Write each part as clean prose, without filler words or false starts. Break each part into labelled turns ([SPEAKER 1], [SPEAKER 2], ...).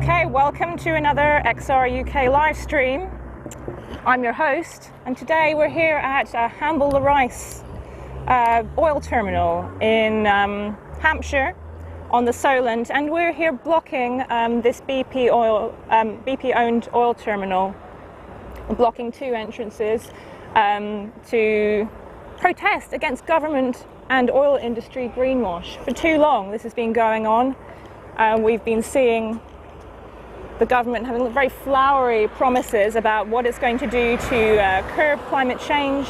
[SPEAKER 1] Okay, welcome to another XR UK live stream. I'm your host, and today we're here at Hamble oil terminal in Hampshire on the Solent, and we're here blocking this BP-owned oil terminal, blocking two entrances to protest against government and oil industry greenwash. For too long this has been going on. We've been seeing the government having very flowery promises about what it's going to do to curb climate change.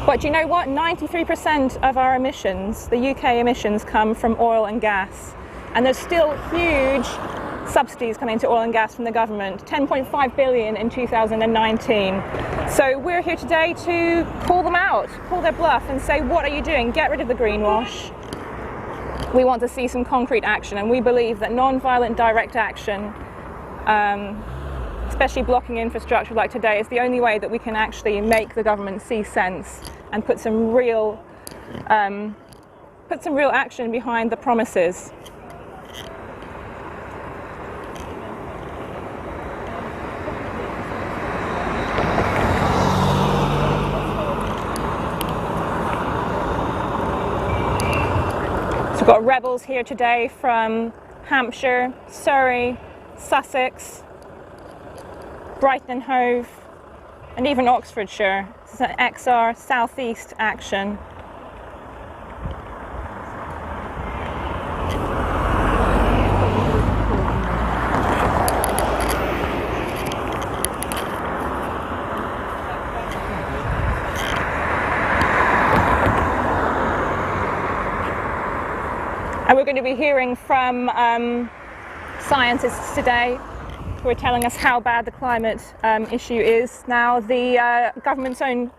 [SPEAKER 1] But you know what? 93% of our emissions, the UK emissions, come from oil and gas. And there's still huge subsidies coming to oil and gas from the government, 10.5 billion in 2019. So we're here today to call them out, call their bluff and say, what are you doing? Get rid of the greenwash. We want to see some concrete action, and we believe that non-violent direct action, especially blocking infrastructure like today, is the only way that we can actually make the government see sense and put some real action behind the promises. We've got rebels here today from Hampshire, Surrey, Sussex, Brighton and Hove, and even Oxfordshire. This is an XR Southeast action. And we're going to be hearing from scientists today who are telling us how bad the climate issue is. Now, the government's own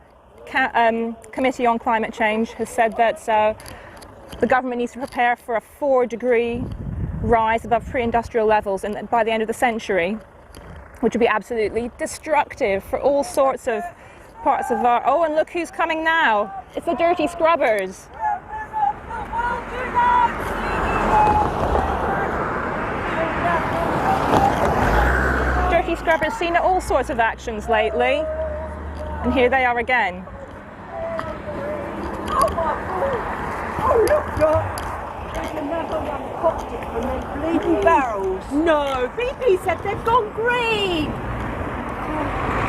[SPEAKER 1] Committee on Climate Change has said that the government needs to prepare for a 4-degree rise above pre-industrial levels by the end of the century, which would be absolutely destructive for all sorts of parts of our... Oh, and look who's coming now. It's the Dirty Scrubbers. Dirty Scrubbers seen all sorts of actions lately, and here they are again.
[SPEAKER 2] Oh look, Doc! There's another one popped it from them bleeding barrels.
[SPEAKER 3] No, BP said they've gone green.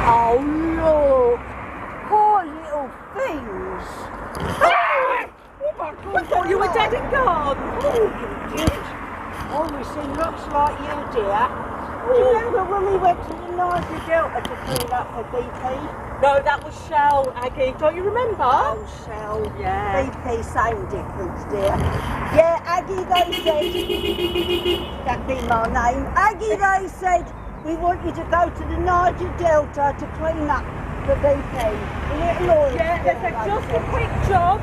[SPEAKER 2] Oh look! Poor little things.
[SPEAKER 3] We thought you were dead and gone.
[SPEAKER 2] Oh, you did. Oh, we see looks like you, dear. Do you remember when we went to the Niger Delta to clean up for BP?
[SPEAKER 3] No, that was Shell, Aggie. Don't you remember?
[SPEAKER 2] Oh, Shell.
[SPEAKER 3] Yeah.
[SPEAKER 2] BP, same difference, dear. Yeah, Aggie, they said, that'd be my name. Aggie, they said, we want you to go to the Niger Delta to clean up for BP.
[SPEAKER 3] Yeah, they said just a quick job.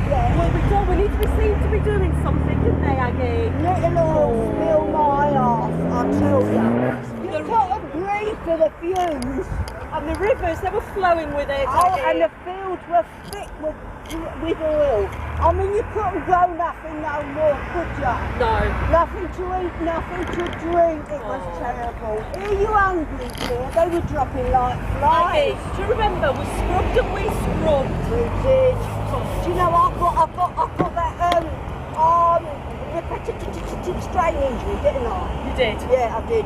[SPEAKER 2] Yeah.
[SPEAKER 3] We'll be done. We need to be seen to be doing something, didn't they, Aggie?
[SPEAKER 2] Little oil spill my arse, I tell you. You can't breathe for the fumes.
[SPEAKER 3] And the rivers, they were flowing with it,
[SPEAKER 2] Oh,
[SPEAKER 3] Aggie.
[SPEAKER 2] and the fields were thick with oil. I mean, you couldn't grow nothing no more, could you?
[SPEAKER 3] No.
[SPEAKER 2] Nothing to eat, nothing to drink. It was terrible. Are you hungry, dear? They were dropping like flies.
[SPEAKER 3] Aggie, do you remember? We scrubbed and we scrubbed.
[SPEAKER 2] We did. Do you know, I got that repetitive strain injury, didn't I?
[SPEAKER 3] You did?
[SPEAKER 2] Yeah, I did.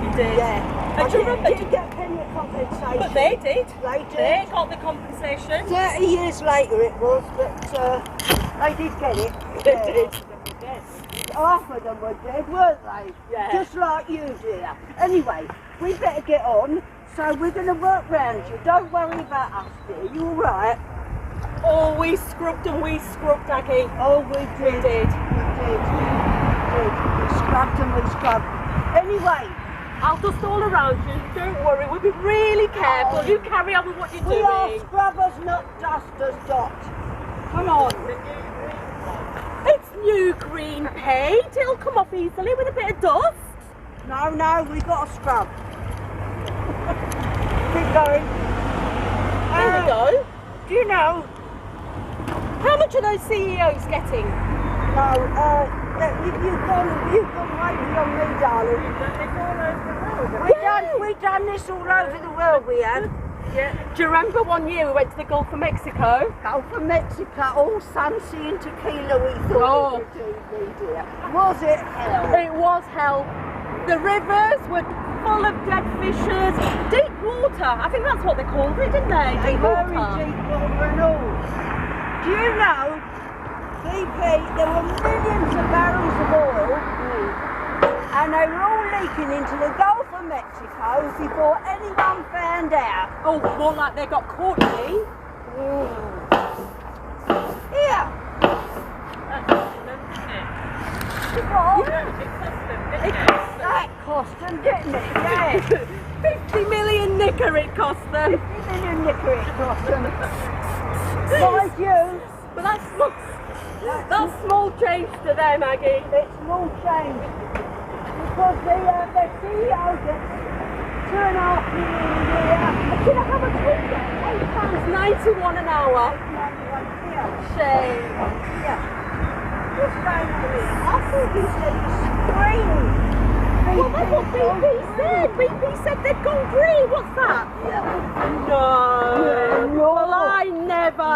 [SPEAKER 3] You did?
[SPEAKER 2] Yeah.
[SPEAKER 3] And do you remember?
[SPEAKER 2] Didn't get penny compensation.
[SPEAKER 3] But they did.
[SPEAKER 2] They did.
[SPEAKER 3] They got the compensation.
[SPEAKER 2] 30 years later it was, but they did get it.
[SPEAKER 3] They did.
[SPEAKER 2] Half of them were dead, weren't they?
[SPEAKER 3] Yeah.
[SPEAKER 2] Just like you, dear. Anyway, we better get on. So we're going to work round you. Don't worry about us, dear. You all right?
[SPEAKER 3] Oh, we scrubbed and we scrubbed, Aggie.
[SPEAKER 2] Oh, we did.
[SPEAKER 3] We did.
[SPEAKER 2] We scrubbed and we scrubbed. Anyway,
[SPEAKER 3] I'll dust all around you. Don't worry. We'll be really careful. You carry on with what you're
[SPEAKER 2] we
[SPEAKER 3] doing.
[SPEAKER 2] are scrubbers, not dusters, Dot. Come on.
[SPEAKER 3] It's new green paint. It'll come off easily with a bit of dust.
[SPEAKER 2] No, we got to scrub. Keep going.
[SPEAKER 3] Here we go.
[SPEAKER 2] Do you know?
[SPEAKER 3] How much are those CEOs getting?
[SPEAKER 2] No, You've gone way beyond me, darling. We've done this all over the world, we have.
[SPEAKER 3] Yeah. Do you remember one year we went to the Gulf of Mexico?
[SPEAKER 2] Gulf of Mexico, all Sunsea and tequila we thought it would be, dear. Was it hell?
[SPEAKER 3] It was hell. The rivers were full of dead fishes, deep water. I think that's what they called it, didn't they? Deep
[SPEAKER 2] Very
[SPEAKER 3] water.
[SPEAKER 2] deep water and all. Do you know, BP, there were millions of barrels of oil and they were all leaking into the Gulf of Mexico before anyone found out.
[SPEAKER 3] Oh, more like they got caught, you mean?
[SPEAKER 2] Here. That cost them, didn't it? Yeah.
[SPEAKER 3] 50 million nicker it cost them.
[SPEAKER 2] 50 million nicker it cost them. Mind you,
[SPEAKER 3] But that's small change to them, Aggie.
[SPEAKER 2] it's small change. Because the CEO gets £2.5 million a year.
[SPEAKER 3] Do you know how much we get? £8.91 an hour. Shame.
[SPEAKER 2] Yeah. What's going on here? I thought he said green.
[SPEAKER 3] Well, that's what BP said. BP said they'd gone green. What's that? No. Well, I never.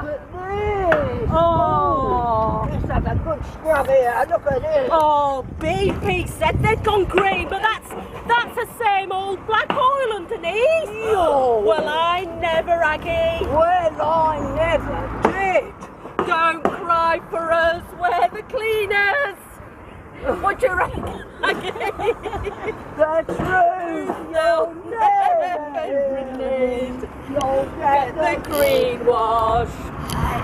[SPEAKER 2] Look at this.
[SPEAKER 3] Oh.
[SPEAKER 2] Let's have a good scrub here. Look at this.
[SPEAKER 3] Oh, BP said they'd gone green, but that's the same old black oil underneath.
[SPEAKER 2] Yo.
[SPEAKER 3] Well, I never, Aggie.
[SPEAKER 2] Well, I never did.
[SPEAKER 3] Don't cry for us. We're the cleaners. What do you reckon, Aggie?
[SPEAKER 2] The truth.
[SPEAKER 3] You'll
[SPEAKER 2] never
[SPEAKER 3] need.
[SPEAKER 2] You'll
[SPEAKER 3] Get the greenwash,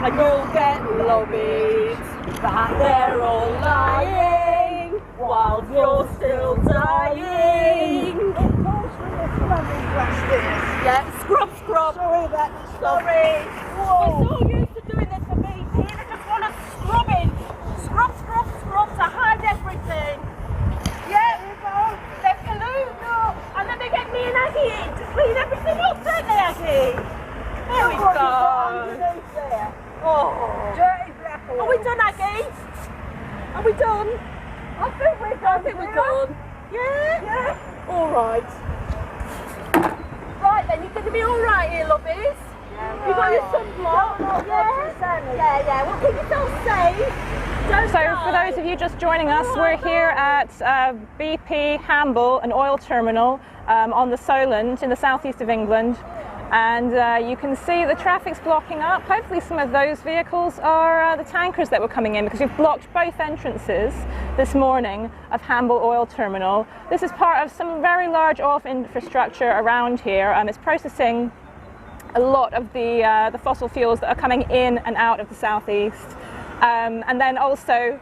[SPEAKER 3] and you'll get lobbied. But they're all lying while you're still dying.
[SPEAKER 2] Of course, we're the scrubbing justice.
[SPEAKER 3] Yeah, scrub.
[SPEAKER 2] Sorry about the
[SPEAKER 3] Sorry.
[SPEAKER 2] Whoa.
[SPEAKER 3] We're so used to doing this for BP. They just want us scrubbing. Scrub to hide everything. Yeah, they collude, and then they get me and Aggie in to clean everything up, don't they, Aggie? There we go.
[SPEAKER 2] Underneath there.
[SPEAKER 3] Oh.
[SPEAKER 2] Dirty black oil.
[SPEAKER 3] Are we done, Aggie? Are we done?
[SPEAKER 2] I think we're done.
[SPEAKER 3] I think we're done. Yeah?
[SPEAKER 2] Yeah.
[SPEAKER 3] All right. Right then, you're going to be all right here, lovies. You got your sunblock? Yeah. Well, keep yourself safe. Don't
[SPEAKER 1] So
[SPEAKER 3] die.
[SPEAKER 1] for those of you just joining us, we're here at BP Hamble, an oil terminal on the Solent in the southeast of England. And you can see the traffic's blocking up. Hopefully some of those vehicles are the tankers that were coming in, because we've blocked both entrances this morning of Hamble Oil Terminal. This is part of some very large oil infrastructure around here. It's processing a lot of the fossil fuels that are coming in and out of the southeast. And then also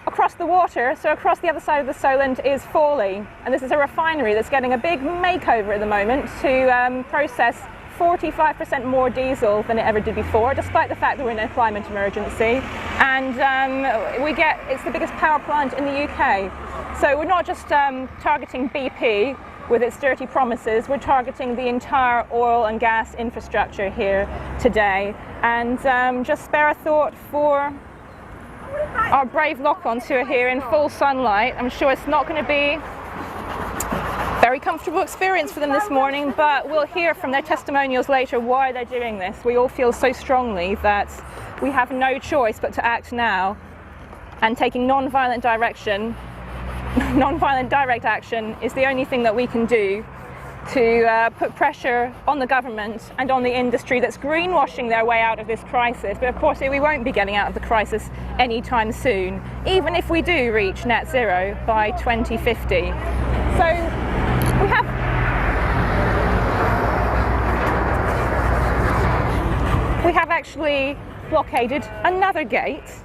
[SPEAKER 1] across the water, so across the other side of the Solent, is Fawley. And this is a refinery that's getting a big makeover at the moment to process 45% more diesel than it ever did before, despite the fact that we're in a climate emergency. And it's the biggest power plant in the UK. So we're not just targeting BP with its dirty promises, we're targeting the entire oil and gas infrastructure here today. And just spare a thought for our brave lock-ons who are here in full sunlight. I'm sure it's not going to be a very comfortable experience for them this morning, but we'll hear from their testimonials later why they're doing this. We all feel so strongly that we have no choice but to act now, and taking non-violent direct action is the only thing that we can do to put pressure on the government and on the industry that's greenwashing their way out of this crisis. But of course we won't be getting out of the crisis anytime soon, even if we do reach net zero by 2050. So we have actually blockaded another gate.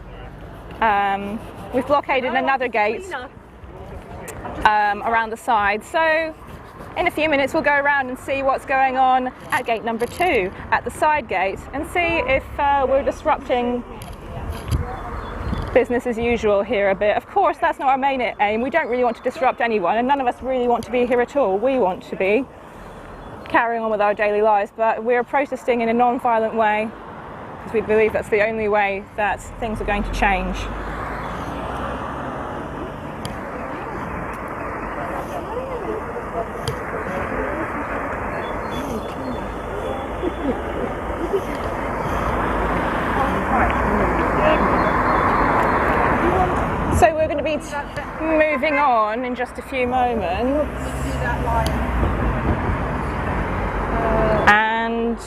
[SPEAKER 1] We've blockaded another gate around the side. So in a few minutes we'll go around and see what's going on at gate number 2, at the side gate, and see if we're disrupting business as usual here a bit. Of course, that's not our main aim. We don't really want to disrupt anyone, and none of us really want to be here at all. We want to be carrying on with our daily lives, but we're protesting in a non-violent way because we believe that's the only way that things are going to change. moving on in just a few moments. And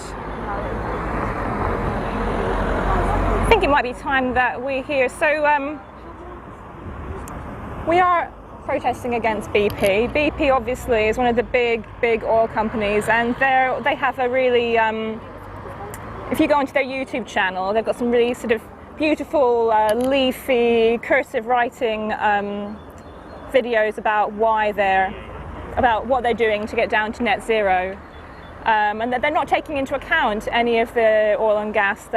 [SPEAKER 1] I think it might be time that we hear. So we are protesting against BP. BP obviously is one of the big oil companies, and they have a really, if you go onto their YouTube channel, they've got some really sort of beautiful, leafy, cursive writing videos about about what they're doing to get down to net zero, and that they're not taking into account any of the oil and gas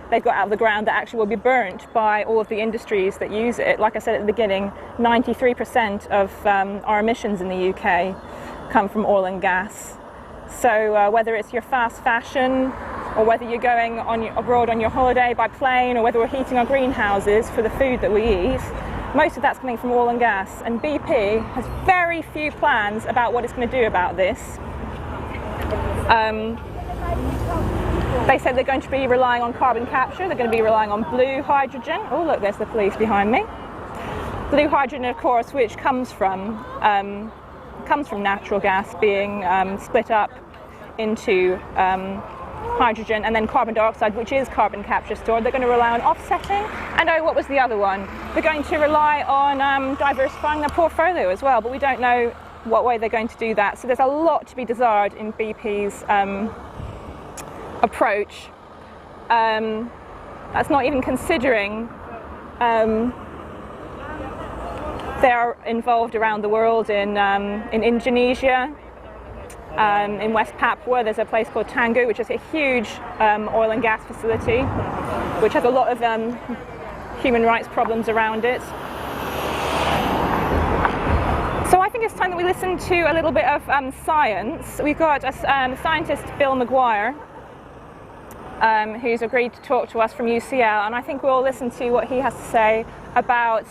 [SPEAKER 1] they've got out of the ground that actually will be burnt by all of the industries that use it. Like I said at the beginning, 93% of our emissions in the UK come from oil and gas. So whether it's your fast fashion, or whether you're going abroad on your holiday by plane, or whether we're heating our greenhouses for the food that we eat, most of that's coming from oil and gas. And BP has very few plans about what it's going to do about this. They said they're going to be relying on carbon capture, they're going to be relying on blue hydrogen. Oh look, there's the police behind me. Blue hydrogen, of course, which comes from natural gas being split up into hydrogen, and then carbon dioxide, which is carbon capture stored. They're going to rely on offsetting, and oh, what was the other one? They're going to rely on diversifying their portfolio as well, but we don't know what way they're going to do that. So there's a lot to be desired in BP's approach. That's not even considering they're involved around the world in Indonesia, in West Papua. There's a place called Tangguh, which is a huge oil and gas facility, which has a lot of human rights problems around it. So I think it's time that we listen to a little bit of science. We've got a scientist, Bill Maguire, who's agreed to talk to us from UCL, and I think we'll listen to what he has to say about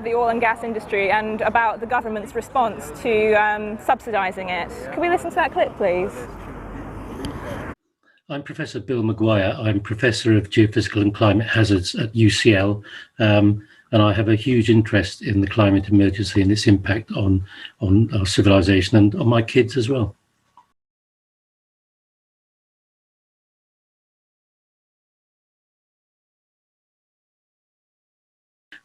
[SPEAKER 1] the oil and gas industry and about the government's response to subsidising it. Can we listen to that clip, please?
[SPEAKER 4] I'm Professor Bill Maguire. I'm Professor of Geophysical and Climate Hazards at UCL, and I have a huge interest in the climate emergency and its impact on our civilization and on my kids as well.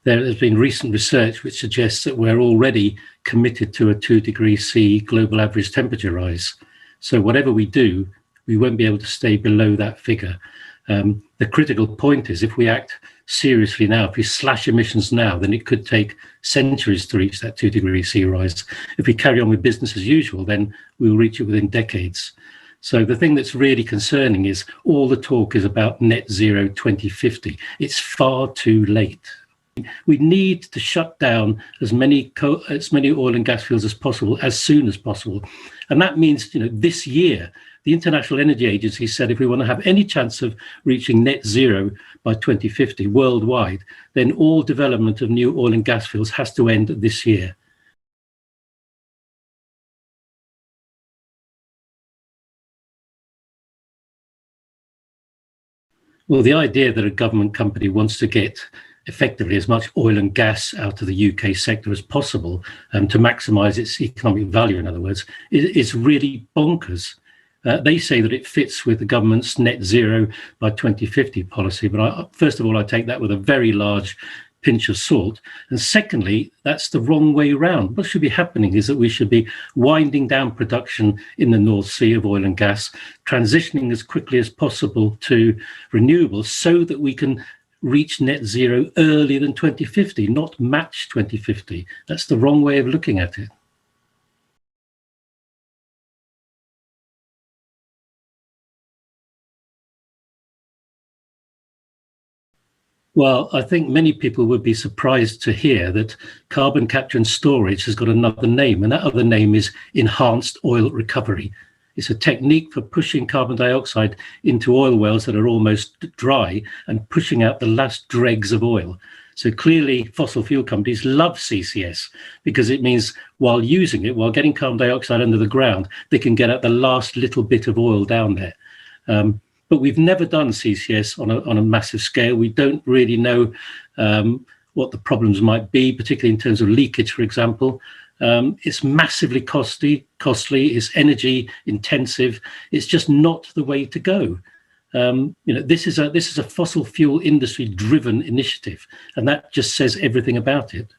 [SPEAKER 4] There has been recent research which suggests that we're already committed to a 2 degrees C global average temperature rise. So whatever we do, we won't be able to stay below that figure. The critical point is, if we act seriously now, if we slash emissions now, then it could take centuries to reach that 2 degrees C rise. If we carry on with business as usual, then we'll reach it within decades. So the thing that's really concerning is all the talk is about net zero 2050. It's far too late. We need to shut down as many oil and gas fields as possible, as soon as possible. And that means, this year, the International Energy Agency said if we want to have any chance of reaching net zero by 2050 worldwide, then all development of new oil and gas fields has to end this year. Well, the idea that a government company wants to get effectively as much oil and gas out of the UK sector as possible to maximise its economic value, in other words, is really bonkers. They say that it fits with the government's net zero by 2050 policy, but first of all, I take that with a very large pinch of salt. And secondly, that's the wrong way around. What should be happening is that we should be winding down production in the North Sea of oil and gas, transitioning as quickly as possible to renewables so that we can reach net zero earlier than 2050, not match 2050. That's the wrong way of looking at it. Well, I think many people would be surprised to hear that carbon capture and storage has got another name, and that other name is enhanced oil recovery. It's a technique for pushing carbon dioxide into oil wells that are almost dry and pushing out the last dregs of oil. So clearly fossil fuel companies love CCS because it means while using it, while getting carbon dioxide under the ground, they can get at the last little bit of oil down there. But we've never done CCS on a massive scale. We don't really know what the problems might be, particularly in terms of leakage, for example. It's massively costly, it's energy intensive. It's just not the way to go. This is a fossil fuel industry driven initiative, and that just says everything about it.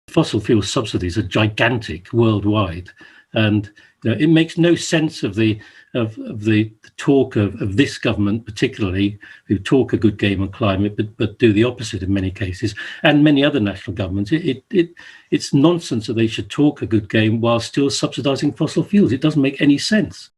[SPEAKER 4] Fossil fuel subsidies are gigantic worldwide, and it makes no sense of the talk of this government, particularly, who talk a good game on climate but do the opposite in many cases, and many other national governments. It's nonsense that they should talk a good game while still subsidising fossil fuels. It doesn't make any sense.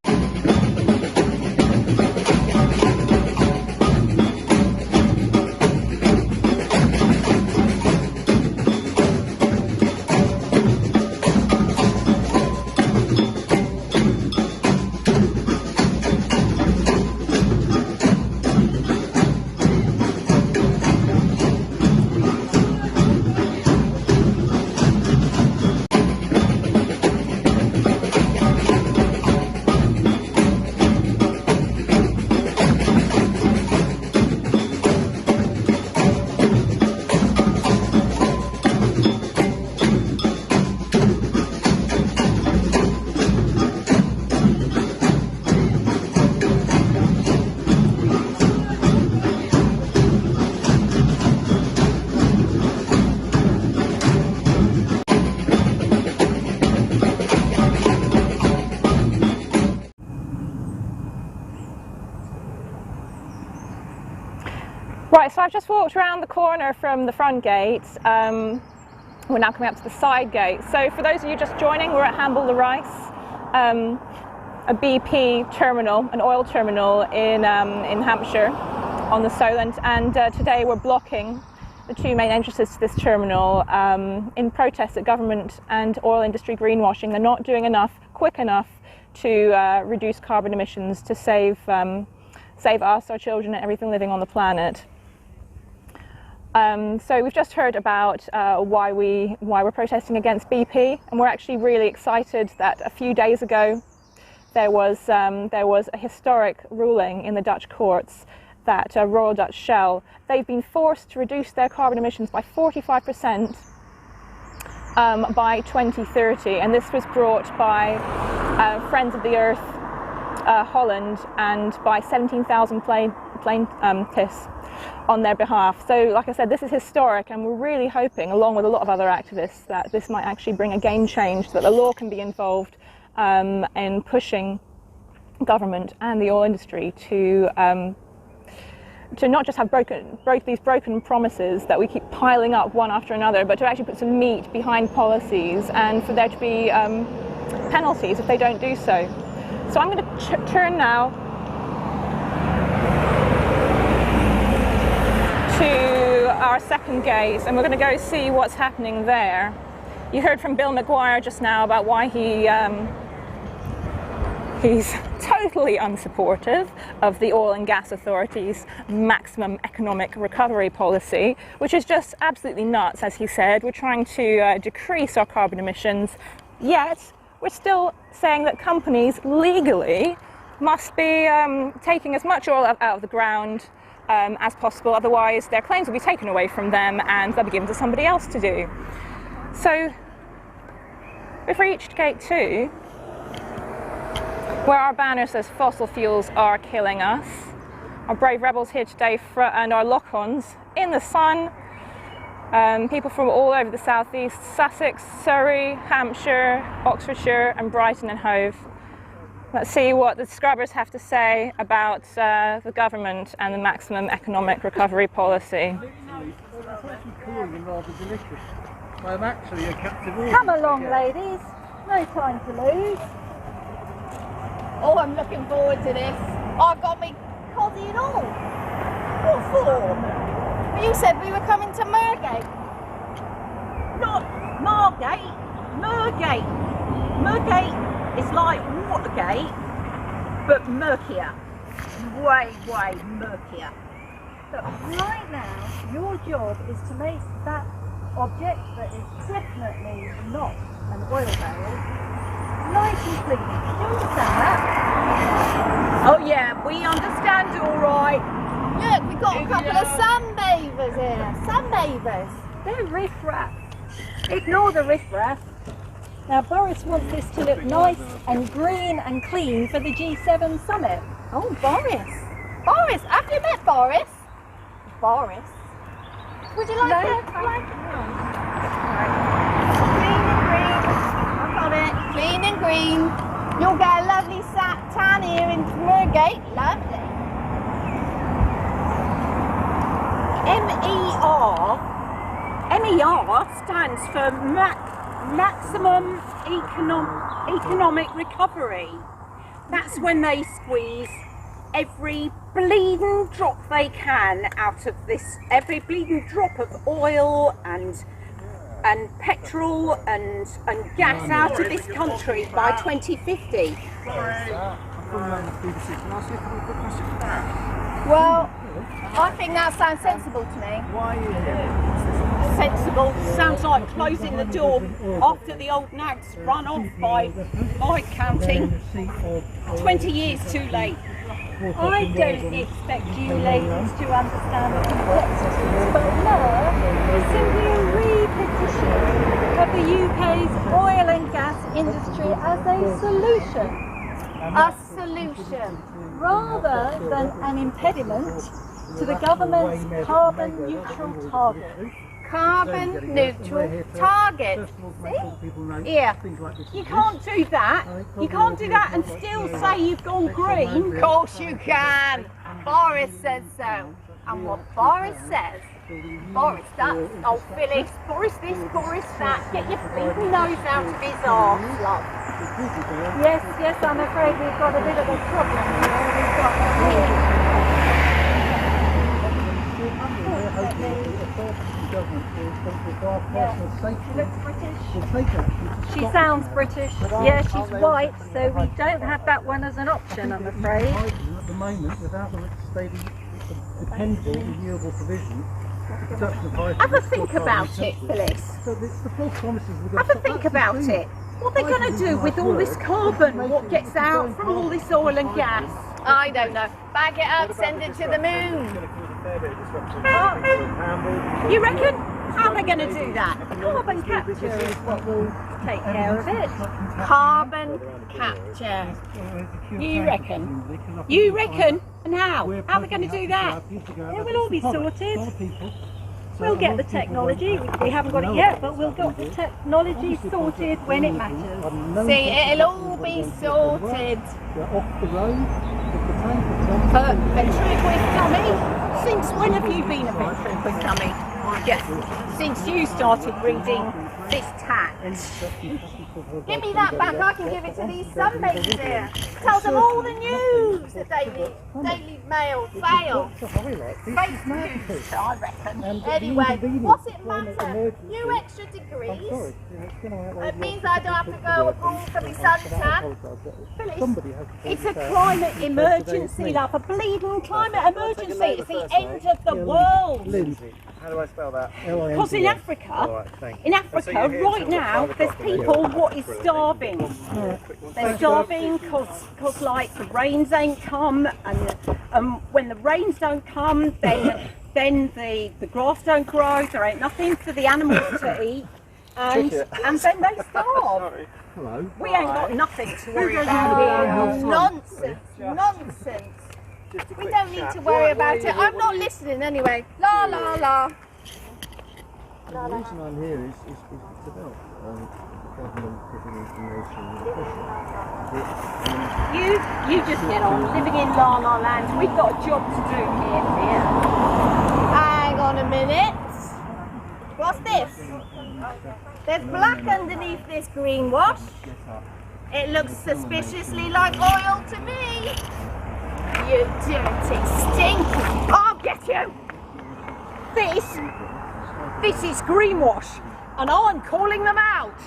[SPEAKER 1] Right, so I've just walked around the corner from the front gate. We're now coming up to the side gate. So for those of you just joining, we're at Hamble the Rice, a BP terminal, an oil terminal in Hampshire on the Solent, and today we're blocking the two main entrances to this terminal in protest at government and oil industry greenwashing. They're not doing enough, quick enough, to reduce carbon emissions to save us, our children, and everything living on the planet. So we've just heard about why we're protesting against BP, and we're actually really excited that a few days ago there was a historic ruling in the Dutch courts that Royal Dutch Shell, they've been forced to reduce their carbon emissions by 45% by 2030, and this was brought by Friends of the Earth Holland and by 17,000 plaintiffs on their behalf. So like I said, this is historic, and we're really hoping, along with a lot of other activists, that this might actually bring a game change, that the law can be involved in pushing government and the oil industry to not just have these broken promises that we keep piling up one after another, but to actually put some meat behind policies, and for there to be penalties if they don't do so. So I'm going to turn now to our second gate, and we're going to go see what's happening there. You heard from Bill McGuire just now about why he's totally unsupportive of the Oil and Gas Authority's maximum economic recovery policy, which is just absolutely nuts. As he said, we're trying to decrease our carbon emissions, yet we're still saying that companies legally must be taking as much oil out of the ground as possible, otherwise their claims will be taken away from them and they'll be given to somebody else to do. So we've reached gate 2, where our banner says fossil fuels are killing us. Our brave rebels here today and our lock-ons in the sun. People from all over the southeast, Sussex, Surrey, Hampshire, Oxfordshire and Brighton and Hove. Let's see what the scrubbers have to say about the government and the maximum economic recovery policy.
[SPEAKER 5] I'm actually a captive audience.
[SPEAKER 2] Come along, ladies. No time to lose.
[SPEAKER 3] Oh, I'm looking forward to this. I've got me cosy and all. What for? Well, you said we were coming to Mergate.
[SPEAKER 2] Not Margate, Mergate. Mergate is like Watergate, but murkier. Way, way murkier.
[SPEAKER 6] But right now, your job is to make that object that is definitely not an oil barrel nice and clean. Do you understand that?
[SPEAKER 3] Oh yeah, we understand all right.
[SPEAKER 6] Look, we've got a couple of sunbathers here. Sunbathers. They're riff-raff. Ignore the riff-raff. Now Boris wants this to look nice and green and clean for the G7 summit.
[SPEAKER 3] Oh, Boris. Boris, have you met Boris? Boris. Would you like it? Clean and green. I've got it. Clean and green. You'll get a lovely tan here in Moorgate. Lovely. MER stands for maximum economic recovery. That's when they squeeze every bleeding drop they can out of this, every bleeding drop of oil and petrol and gas out of this country by 2050. Well, I think that sounds sensible to me. Sensible sounds like closing the door after the old nags run off by my counting 20 years too late.
[SPEAKER 6] I don't expect you ladies to understand the complexities, but love is simply a repetition of the UK's oil and gas industry as a solution.
[SPEAKER 3] A solution.
[SPEAKER 6] Rather than an impediment to the government's carbon neutral target.
[SPEAKER 3] Carbon neutral target. See? Yeah. You can't do that. You can't do that and still say you've gone green. Of course you can. Boris says so. And what Boris says, Boris does. Oh, Phyllis, Boris this, Boris that. Get your bleeding nose out of his arse, love.
[SPEAKER 6] Yes, I'm afraid we've got a bit of a problem here. We've got She sounds British. Yeah, she's white, so we don't have that one as an option, I'm afraid.
[SPEAKER 5] At the moment, without the dependable renewable provision,
[SPEAKER 3] have a think about it, Phyllis.
[SPEAKER 5] So it's the false promises.
[SPEAKER 3] Have a think about it. What are they going to do with all this carbon? What gets out from all this oil and gas? I don't know. Bag it up, send it to the moon. You reckon? How are they going to do that?
[SPEAKER 6] Carbon capture is what will take care of it.
[SPEAKER 3] Carbon capture. You reckon? You reckon? And how? How are they going to do that?
[SPEAKER 6] It will all be sorted. We'll get the technology. We haven't got it yet, but we'll get the technology sorted when it matters.
[SPEAKER 3] See, it'll all be sorted.
[SPEAKER 5] Off the road.
[SPEAKER 3] Ventriloquist dummy? Since when have you been a ventriloquist dummy? Yes, since you started reading this text. Give me that back, I can give it to these sunbathers here. Tell them all the news, the Daily Mail failed. Fake news, I reckon. Anyway, what's it matter? You extra degrees. It means I don't have to go abroad for my suntan. Phyllis, it's a climate emergency, love, a bleeding climate emergency. It's the end of the world.
[SPEAKER 7] How do I spell that?
[SPEAKER 3] Because in Africa, right now, there's people what is starving. They're starving because like the rains ain't come, and when the rains don't come, then the grass don't grow. There ain't nothing for the animals to eat, and then they starve.
[SPEAKER 5] Hello.
[SPEAKER 3] We ain't got nothing to worry about here. Nonsense. We don't need to worry about it. I'm not listening anyway. La la la.
[SPEAKER 5] The reason I'm here is to help government giving information and pushing.
[SPEAKER 3] You just get on living in La La Land. We've got a job to do here, dear. Hang on a minute. What's this? There's black underneath this greenwash. It looks suspiciously like oil to me. You dirty, stinky. I'll get you. This is greenwash, and I'm calling them out.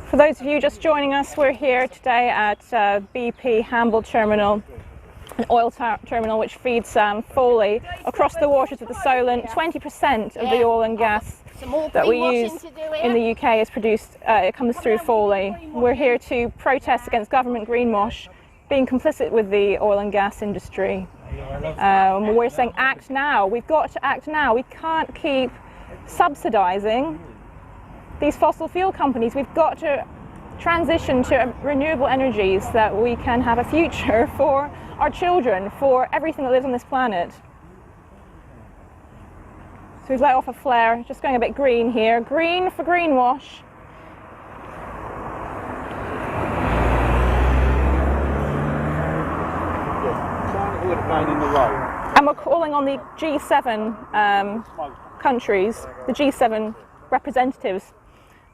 [SPEAKER 1] For those of you just joining us, we're here today at BP Hamble Terminal. an oil terminal which feeds Foley across the waters of the Solent. 20% of the oil and gas that we use in the UK is produced, it comes through Foley. We're here to protest against government greenwash, being complicit with the oil and gas industry. We're saying act now. We've got to act now. We can't keep subsidising these fossil fuel companies. We've got to transition to renewable energies so that we can have a future for our children, for everything that lives on this planet. So we've let off a flare, just going a bit green here. Green for greenwash. And we're calling on the G7 countries, the G7 representatives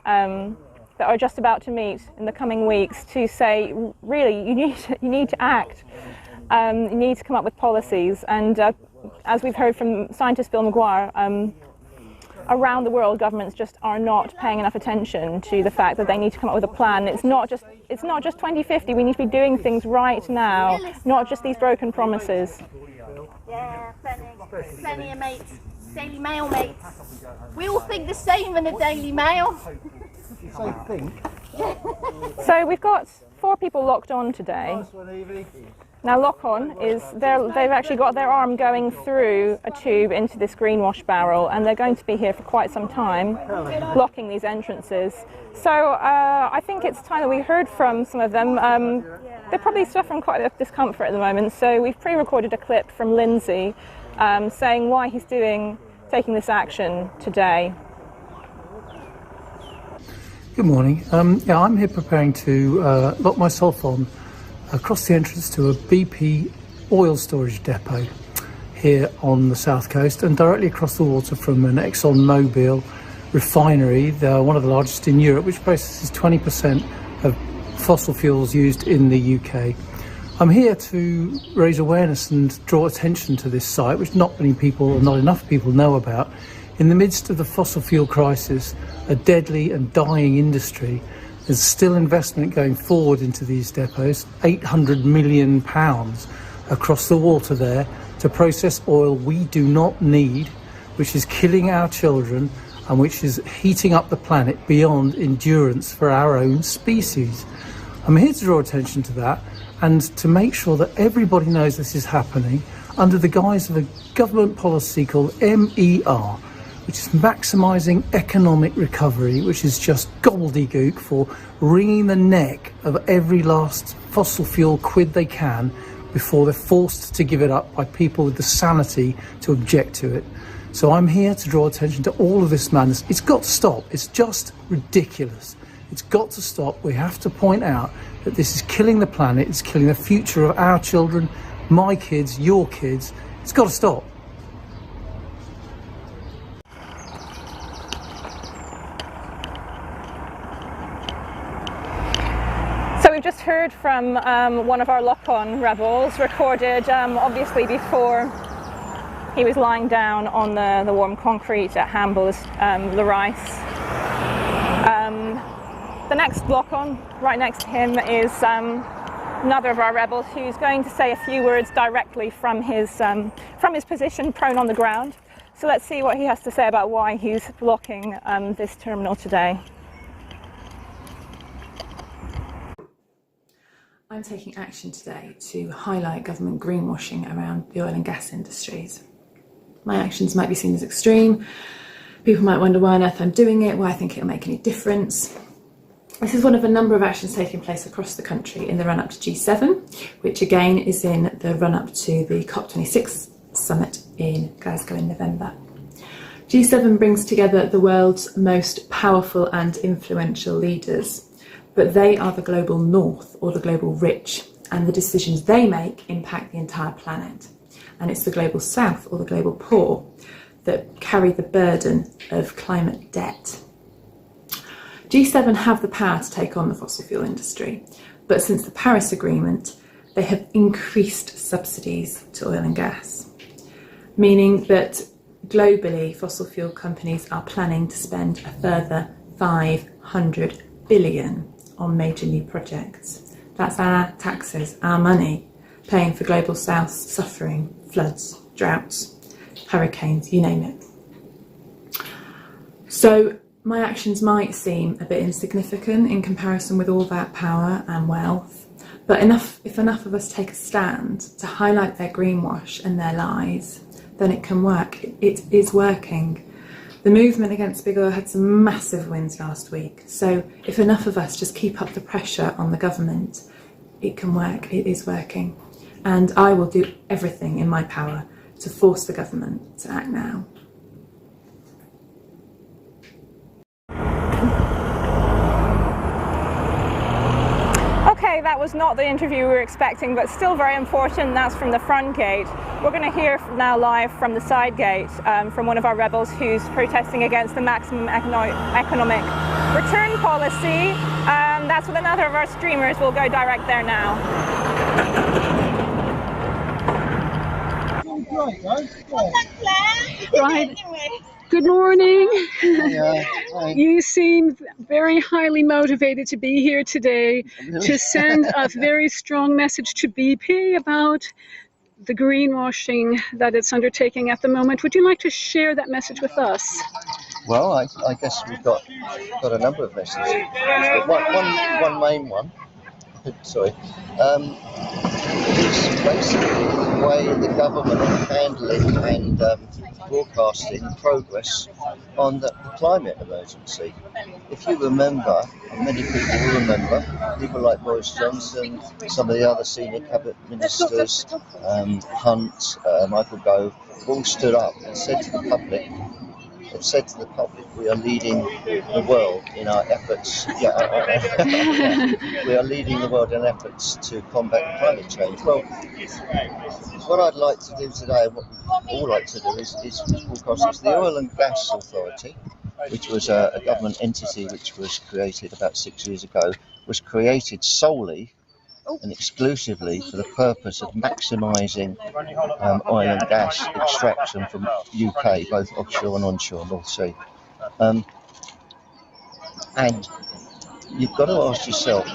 [SPEAKER 1] that are just about to meet in the coming weeks, to say, really, you need to act. You need to come up with policies. And as we've heard from scientist Bill Maguire, around the world, governments just are not paying enough attention to the fact that they need to come up with a plan. It's not just 2050. We need to be doing things right now, not just these broken promises.
[SPEAKER 6] Yeah, plenty of mates, Daily Mail mates. We all think the same in the Daily Mail.
[SPEAKER 1] So we've got 4 people locked on today. Now lock on is, they've actually got their arm going through a tube into this greenwash barrel, and they're going to be here for quite some time, blocking these entrances. So I think it's time that we heard from some of them. They're probably suffering quite a bit of discomfort at the moment, so we've pre-recorded a clip from Lindsay saying why he's taking this action today.
[SPEAKER 7] Good morning. I'm here preparing to lock myself on across the entrance to a BP oil storage depot here on the south coast, and directly across the water from an ExxonMobil refinery, one of the largest in Europe, which processes 20% of fossil fuels used in the UK. I'm here to raise awareness and draw attention to this site, which not many people, or not enough people, know about. In the midst of the fossil fuel crisis, a deadly and dying industry, there's still investment going forward into these depots, £800 million across the water there to process oil we do not need, which is killing our children and which is heating up the planet beyond endurance for our own species. I'm here to draw attention to that and to make sure that everybody knows this is happening under the guise of a government policy called MER, which is maximising economic recovery, which is just gobbledygook for wringing the neck of every last fossil fuel quid they can before they're forced to give it up by people with the sanity to object to it. So I'm here to draw attention to all of this madness. It's got to stop. It's just ridiculous. It's got to stop. We have to point out that this is killing the planet. It's killing the future of our children, my kids, your kids. It's got to stop.
[SPEAKER 1] So we've just heard from one of our lock-on rebels, recorded obviously before he was lying down on the warm concrete at Hamble, the Rice. The next lock-on right next to him is another of our rebels who's going to say a few words directly from his position prone on the ground. So let's see what he has to say about why he's blocking this terminal today.
[SPEAKER 8] I'm taking action today to highlight government greenwashing around the oil and gas industries. My actions might be seen as extreme. People might wonder why on earth I'm doing it, why I think it'll make any difference. This is one of a number of actions taking place across the country in the run-up to G7, which again is in the run-up to the COP26 summit in Glasgow in November. G7 brings together the world's most powerful and influential leaders, but they are the global north or the global rich, and the decisions they make impact the entire planet. And it's the global south or the global poor that carry the burden of climate debt. G7 have the power to take on the fossil fuel industry, but since the Paris Agreement, they have increased subsidies to oil and gas, meaning that globally fossil fuel companies are planning to spend a further 500 billion on major new projects. That's our taxes, our money, paying for Global South's suffering, floods, droughts, hurricanes, you name it. So my actions might seem a bit insignificant in comparison with all that power and wealth, but if enough of us take a stand to highlight their greenwash and their lies, then it can work. It is working. The movement against big oil had some massive wins last week, so if enough of us just keep up the pressure on the government, it can work. It is working. And I will do everything in my power to force the government to act now.
[SPEAKER 1] Okay, that was not the interview we were expecting, but still very important. That's from the front gate. We're going to hear now live from the side gate from one of our rebels who's protesting against the maximum economic return policy. That's with another of our streamers. We'll go direct there now.
[SPEAKER 9] Right. Good morning. You seem very highly motivated to be here today to send a very strong message to BP about the greenwashing that it's undertaking at the moment. Would you like to share that message with us?
[SPEAKER 5] Well, I guess we've got a number of messages. One main one. Sorry. Is basically the way the government are handling and broadcasting progress on the climate emergency. If you remember, and many people will remember, people like Boris Johnson, some of the other senior cabinet ministers, Hunt, Michael Gove, all stood up and said to the public, we are leading the world in our efforts. We are leading the world in efforts to combat climate change. Well, what I'd like to do today, what we all like to do, is broadcast this. The Oil and Gas Authority, which was a government entity which was created about 6 years ago, was created solely and exclusively for the purpose of maximising oil and gas extraction from UK, both offshore and onshore, North Sea. And you've got to ask yourself,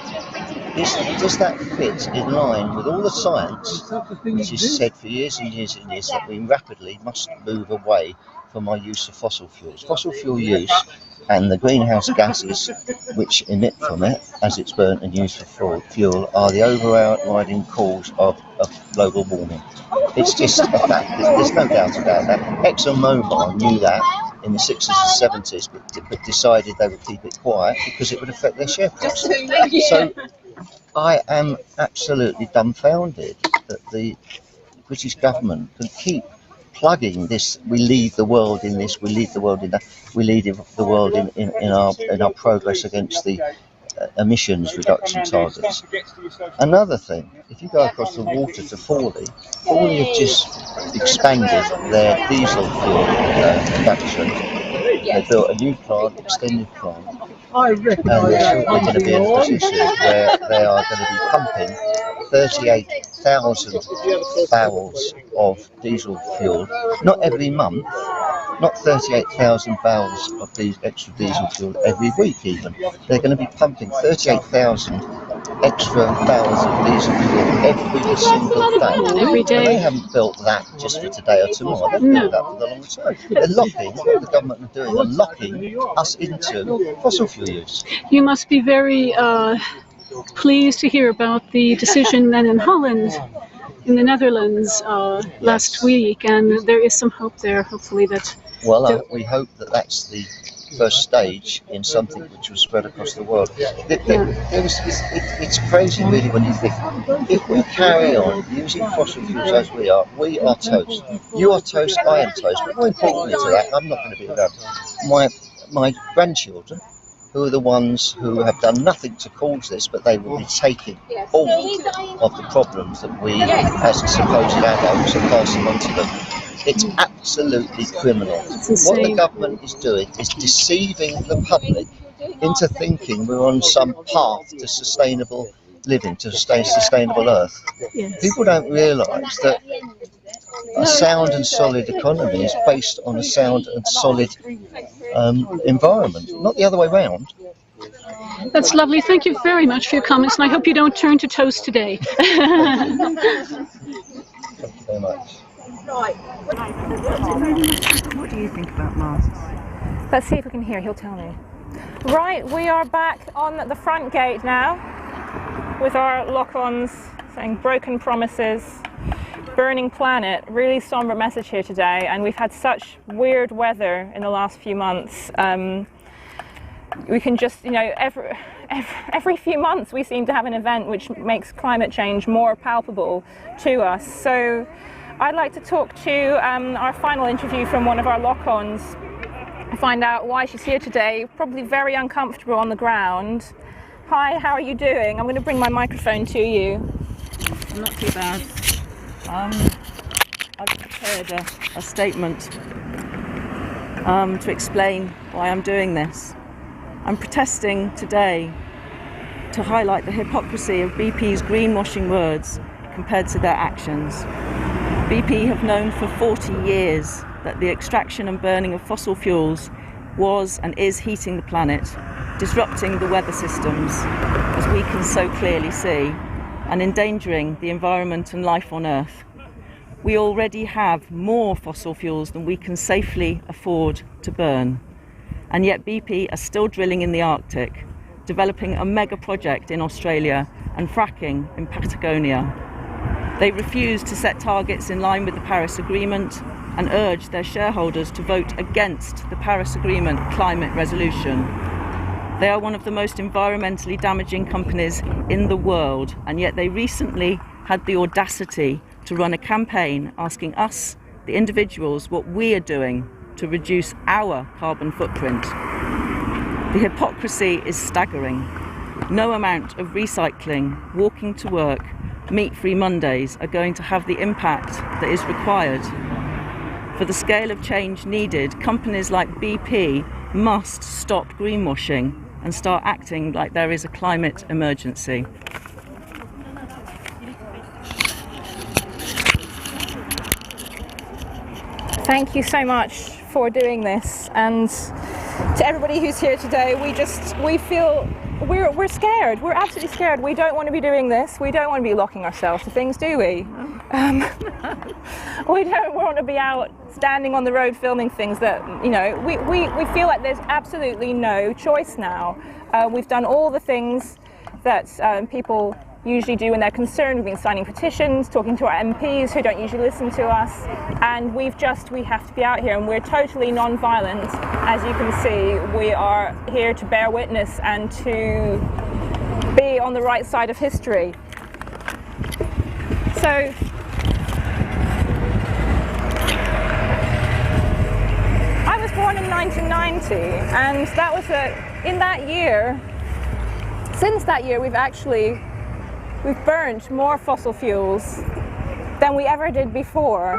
[SPEAKER 5] does that fit in line with all the science which is said for years and years and years that we rapidly must move away from our use of fossil fuels? Fossil fuel use and the greenhouse gases which emit from it as it's burnt and used for fuel are the overriding cause of global warming. It's just a fact. There's no doubt about that. ExxonMobil knew that in the 60s and 70s, but decided they would keep it quiet because it would affect their share price. So I am absolutely dumbfounded that the British government can keep plugging this. We lead the world in this. We lead the world in that. We lead the world in our progress against the emissions reduction targets. Another thing, if you go across the water to Fawley have just expanded their diesel fuel production. They built a new plant, extended plant, and they're going to be in a position where they are going to be pumping 38,000 barrels of diesel fuel, not every month, not 38,000 barrels of these extra diesel fuel every week even. They're going to be pumping 38,000 extra barrels of diesel fuel every single day.
[SPEAKER 9] Every day.
[SPEAKER 5] And they haven't built that just for today or tomorrow. They've built that for the long term. They're locking, what the government are doing, they're locking us into fossil fuel use.
[SPEAKER 9] You must be very pleased to hear about the decision then in Holland, in the Netherlands last week, and there is some hope there, hopefully that...
[SPEAKER 5] Well, we hope that that's the first stage in something which will spread across the world. It's crazy really when you think, if we carry on using fossil fuels as we are toast. You are toast, I am toast, but more importantly to that, I'm not going to be around. My grandchildren, who are the ones who have done nothing to cause this, but they will be taking all of the problems that we as supposed adults are passing on to them. It's absolutely criminal. What the government is doing is deceiving the public into thinking we're on some path to sustainable living, to sustainable earth.
[SPEAKER 9] Yes.
[SPEAKER 5] People don't realise that a sound and solid economy is based on a sound and solid environment, not the other way around.
[SPEAKER 9] That's lovely. Thank you very much for your comments, and I hope you don't turn to toast today.
[SPEAKER 5] Thank you very much.
[SPEAKER 10] What do you think about masks?
[SPEAKER 1] Let's see if we can hear. He'll tell me. Right, we are back on the front gate now with our lock-ons saying broken promises, burning planet. Really somber message here today, and we've had such weird weather in the last few months. We can just, you know, every few months we seem to have an event which makes climate change more palpable to us. So I'd like to talk to our final interview from one of our lock-ons, find out why she's here today, probably very uncomfortable on the ground. Hi, how are you doing? I'm going to bring my microphone to you.
[SPEAKER 10] I'm not too bad. I've prepared a statement to explain why I'm doing this. I'm protesting today to highlight the hypocrisy of BP's greenwashing words compared to their actions. BP have known for 40 years that the extraction and burning of fossil fuels was and is heating the planet, disrupting the weather systems, as we can so clearly see, and endangering the environment and life on Earth. We already have more fossil fuels than we can safely afford to burn. And yet BP are still drilling in the Arctic, developing a mega project in Australia and fracking in Patagonia. They refuse to set targets in line with the Paris Agreement and urge their shareholders to vote against the Paris Agreement climate resolution. They are one of the most environmentally damaging companies in the world, and yet they recently had the audacity to run a campaign asking us, the individuals, what we are doing to reduce our carbon footprint. The hypocrisy is staggering. No amount of recycling, walking to work, meat-free Mondays are going to have the impact that is required. For the scale of change needed, companies like BP must stop greenwashing and start acting like there is a climate emergency.
[SPEAKER 1] Thank you so much for doing this, and to everybody who's here today, we feel we're scared. We're absolutely scared. We don't want to be doing this. We don't want to be locking ourselves to things, do we? We don't want to be out standing on the road filming things that, you know, we feel like there's absolutely no choice now. We've done all the things that people usually do when they're concerned. We've been signing petitions, talking to our MPs who don't usually listen to us, and we have to be out here, and we're totally non-violent. As you can see, we are here to bear witness and to be on the right side of history. So I was born in 1990, and that was in that year, since that year we've burned more fossil fuels than we ever did before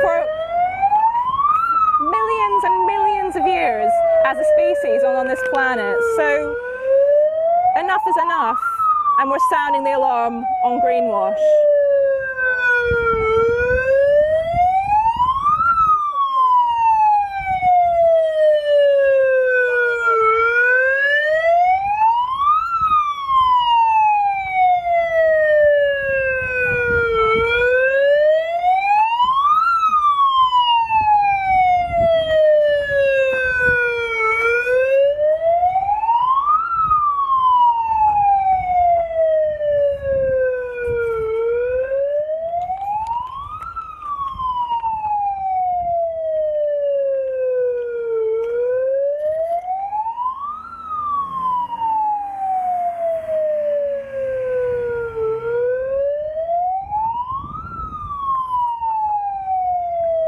[SPEAKER 1] for millions and millions of years as a species on this planet. So enough is enough, and we're sounding the alarm on greenwash.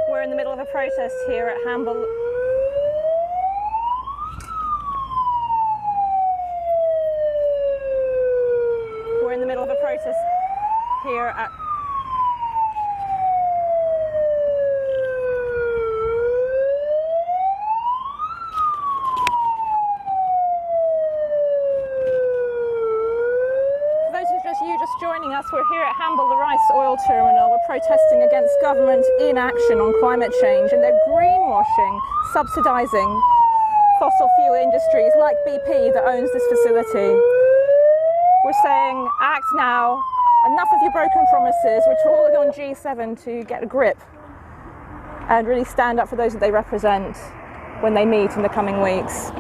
[SPEAKER 1] We're in the middle of a protest here at Hamble. We're in the middle of a protest here at joining us. We're here at Hamble, the rice oil terminal. We're protesting against government inaction on climate change, and they're greenwashing, subsidising fossil fuel industries like BP that owns this facility. We're saying, act now, enough of your broken promises. We're calling on G7 to get a grip and really stand up for those that they represent when they meet in the coming weeks.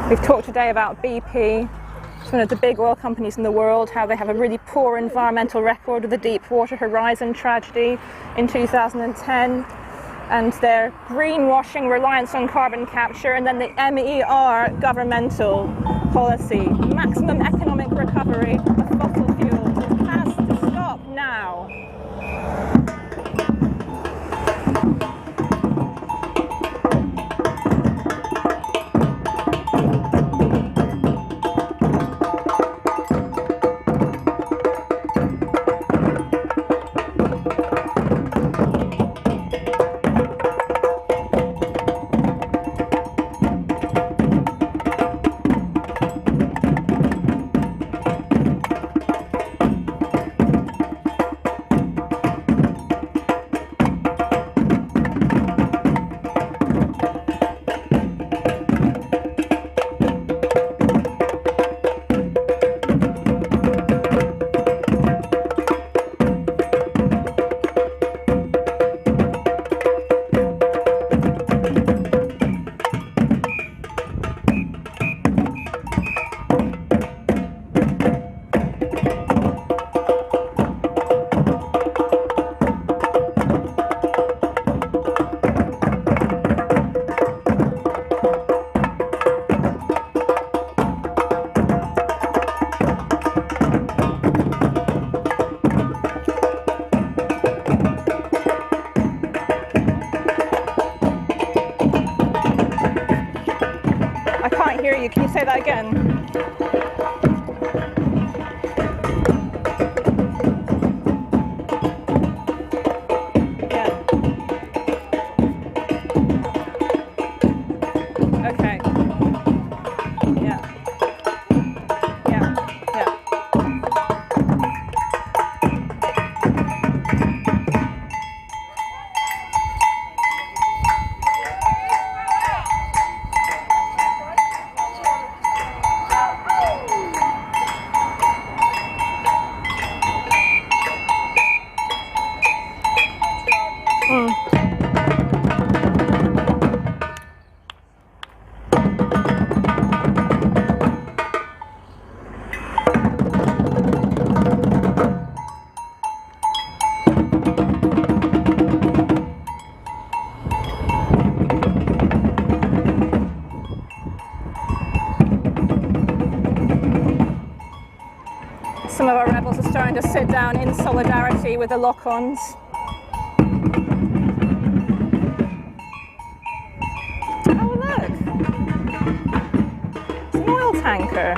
[SPEAKER 1] We've talked today about BP. It's one of the big oil companies in the world, how they have a really poor environmental record with the Deepwater Horizon tragedy in 2010 and their greenwashing reliance on carbon capture, and then the MER governmental policy. Maximum economic recovery of fossil fuels has to stop now. Can you say that again? Yeah. Okay. Yeah. Yeah. Yeah. Some of our rebels are starting to sit down in solidarity with the lock-ons. Oh look! It's an oil tanker.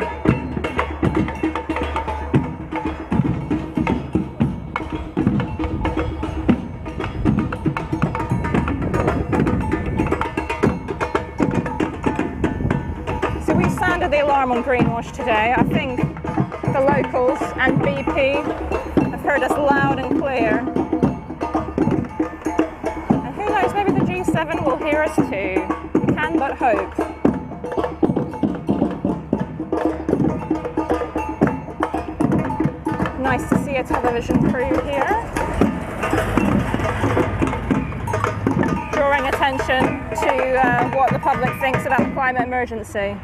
[SPEAKER 1] So we sounded the alarm on Greenwash today. I think the locals and BP have heard us loud and clear. And who knows, maybe the G7 will hear us too. We can but hope. Nice to see a television crew here, drawing attention to what the public thinks about the climate emergency.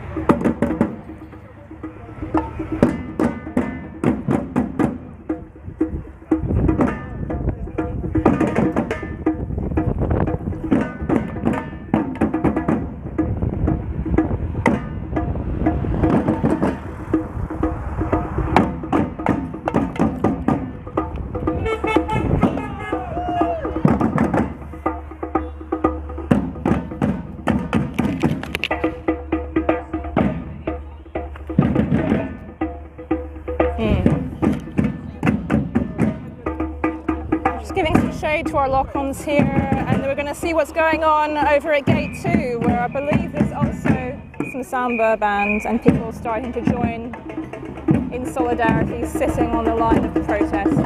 [SPEAKER 1] shade to our lock-ons here, and we're going to see what's going on over at gate 2, where I believe there's also some samba bands and people starting to join in solidarity, sitting on the line of protest.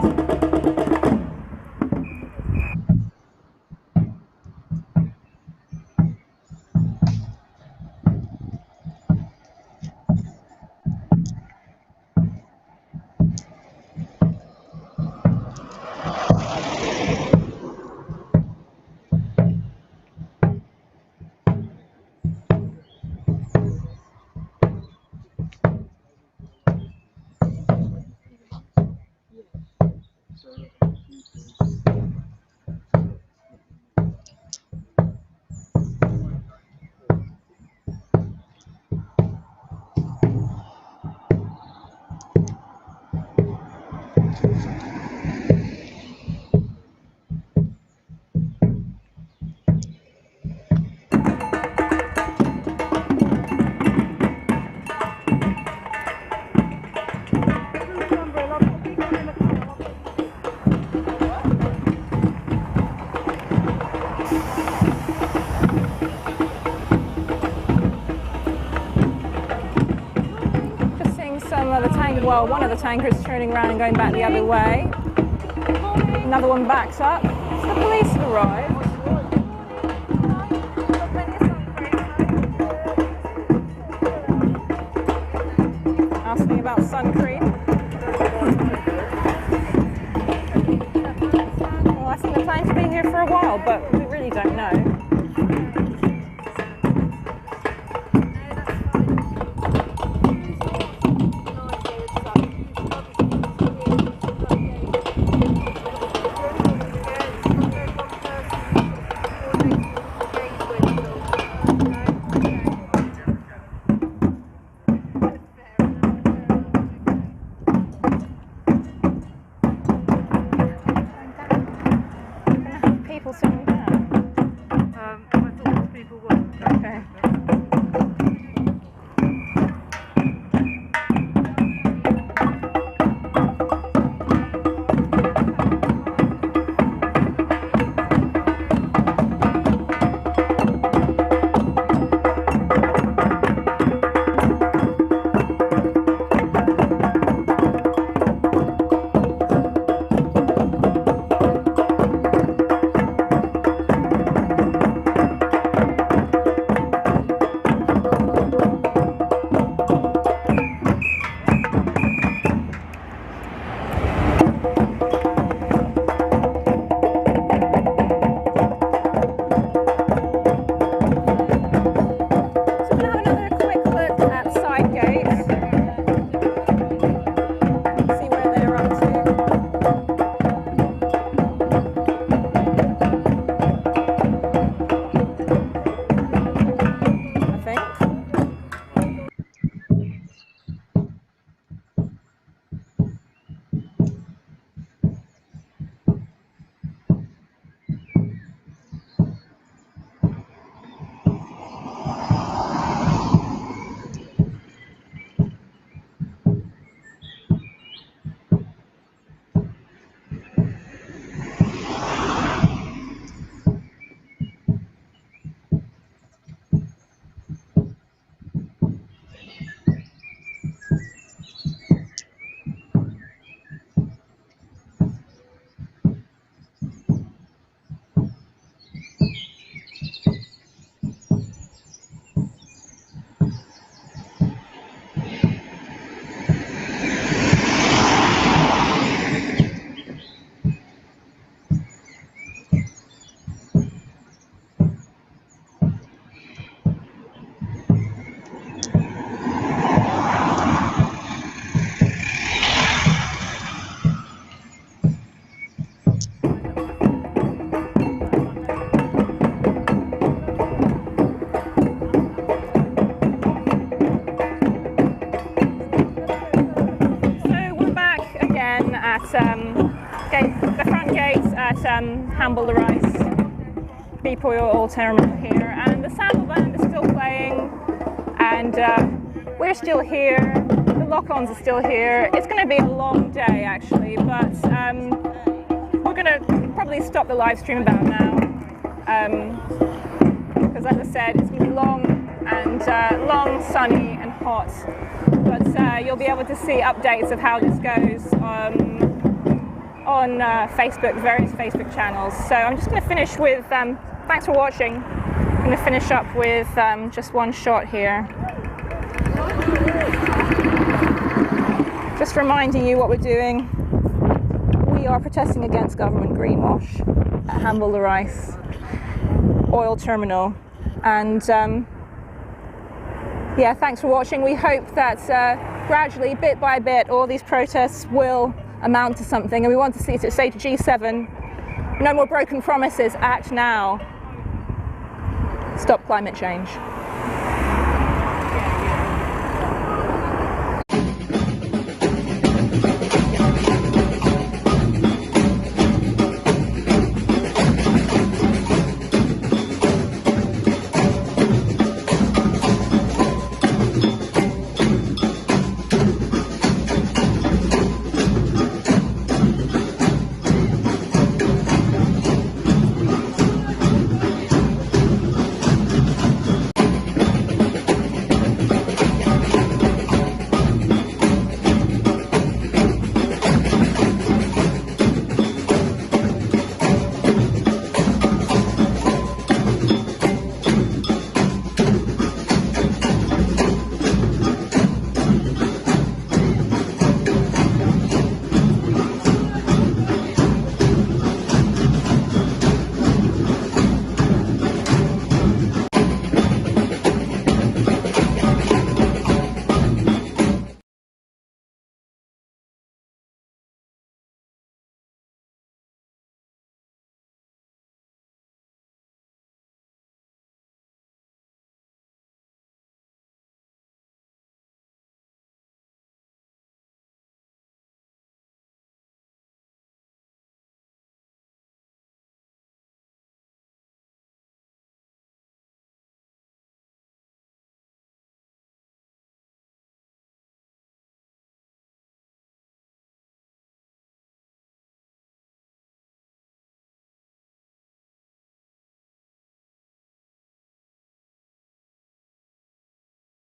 [SPEAKER 1] Well, one of the tankers turning around and going back the other way. Another one backs up. The police have arrived. Asking about sun cream. Well, I think they're planning to be here for a while, but we really don't know. the front gates at Hamble the Rice beep oil terminal here, and the sample band is still playing, and we're still here. The lock-ons are still here. It's going to be a long day actually, but we're going to probably probably stop the live stream about now, because as I said, it's going to be long, sunny and hot, but you'll be able to see updates of how this goes on Facebook, various Facebook channels. So I'm just going to finish with, thanks for watching. I'm going to finish up with just one shot here. Just reminding you what we're doing. We are protesting against government greenwash at Hamble the Rice oil terminal. And yeah, thanks for watching. We hope that gradually, bit by bit, all these protests will amount to something. And we want to say to G7, no more broken promises, act now. Stop climate change.